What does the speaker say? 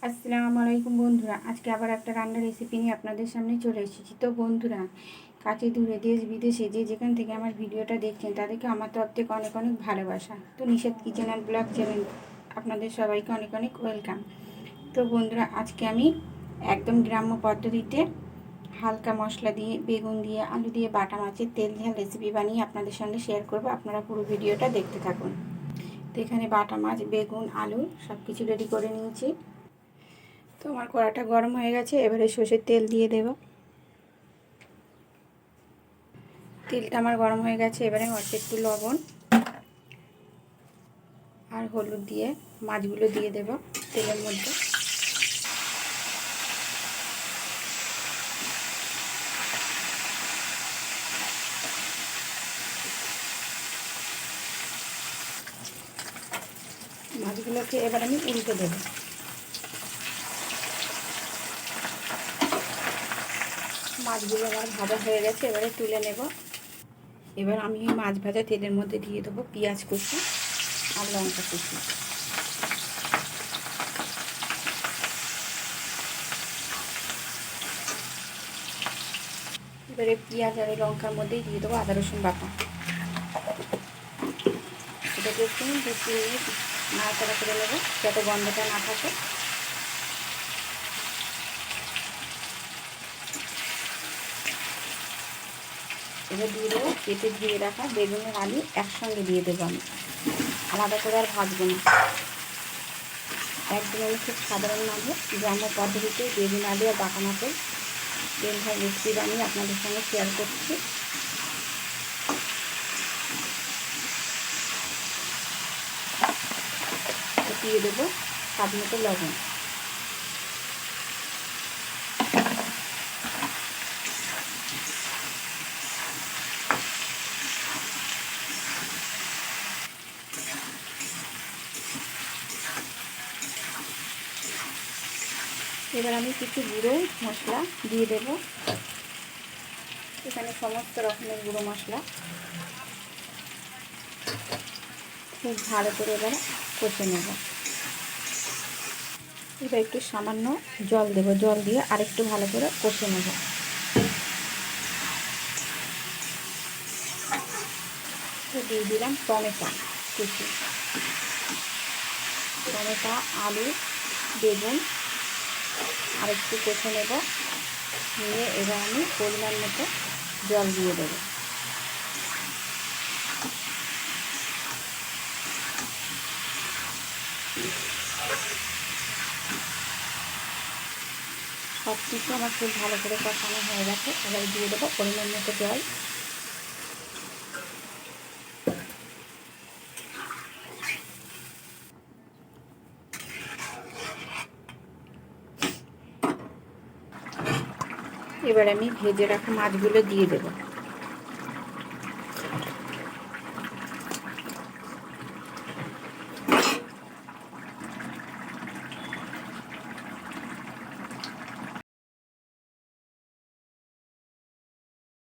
আসসালামু আলাইকুম বন্ধুরা, আজকে আবার একটা রান্নার রেসিপি নিয়ে আপনাদের সামনে চলে এসেছি। তো বন্ধুরা, কাছে দূরে দেশ বিদেশে যে যেখান থেকে আমার ভিডিওটা দেখছেন তাদেরকে আমার তরফ থেকে অনেক অনেক ভালোবাসা। তো নিষেধ কিচেন অ্যান্ড ব্লগ চ্যানেল আপনাদের সবাইকে অনেক অনেক ওয়েলকাম। তো বন্ধুরা, আজকে আমি একদম গ্রাম্য পদ্ধতিতে হালকা মশলা দিয়ে, বেগুন দিয়ে, আলু দিয়ে বাটা মাছের তেল ঝাল রেসিপি বানিয়ে আপনাদের সঙ্গে শেয়ার করব। আপনারা পুরো ভিডিওটা দেখতে থাকুন। তো এখানে বাটা মাছ, বেগুন, আলু সব কিছু রেডি করে নিয়েছি। তো আমার কড়াটা গরম হয়ে গেছে, এবারে সর্ষের তেল দিয়ে দেব। তেলটা আমার গরম হয়ে গেছে, এবারে অল্প একটু লবণ আর হলুদ দিয়ে মাছগুলো দিয়ে দেব তেলের মধ্যে। মাছগুলোকে এবার আমি উল্টে দেব। মাছগুলো আমার ভাজা হয়ে গেছে, এবারে তুলে নেব। এবার আমি এই মাছ ভাজা তেলের মধ্যে দিয়ে দেবো পেঁয়াজ কুচি আর লঙ্কা কুচি। এবারে পেঁয়াজ আর লঙ্কার মধ্যেই দিয়ে দেবো আদা রসুন বাটা। এটাকে একটু 2-3 মিনিট নাড়াচাড়া করে নেব যাতে গন্ধটা না থাকে। এবার দিয়ে দেবো কেটে ধুয়ে রাখা বেগুনের আলু, একসঙ্গে দিয়ে দেবো। আমি আলাদা করে আর ভাজবো না। একদম আমি খুব সাধারণভাবে গ্রাম্য পদ্ধতিতে বেগুন আলু আর বাটা মাছের তেল ঝাল রেসিপি বানিয়ে আপনাদের সঙ্গে শেয়ার করছি। দিয়ে দেবো স্বাদ মতো লবণ। এবার আমি কিছু গুঁড়ো মশলা দিয়ে দেব। এখানে সমস্ত রকমের গুঁড়ো মশলা খুব ভালো করে এবার কষে নেব। এবার একটু সামান্য জল দেব, জল দিয়ে আরেকটু ভালো করে কষে নেব। তো দিয়ে দিলাম টমেটো কুচি। টমেটো, আলু, বেগুন আর একটু কষে নেব। নিয়ে এবার আমি পরিমাণ মতো জল দিয়ে দেব। সব কিছু আমার খুব ভালো করে কষানো হয়ে গেছে, এবার দিয়ে দেবো পরিমাণ মতো জল। এবার আমি ভেজে রাখা মাছগুলো দিয়ে দেব।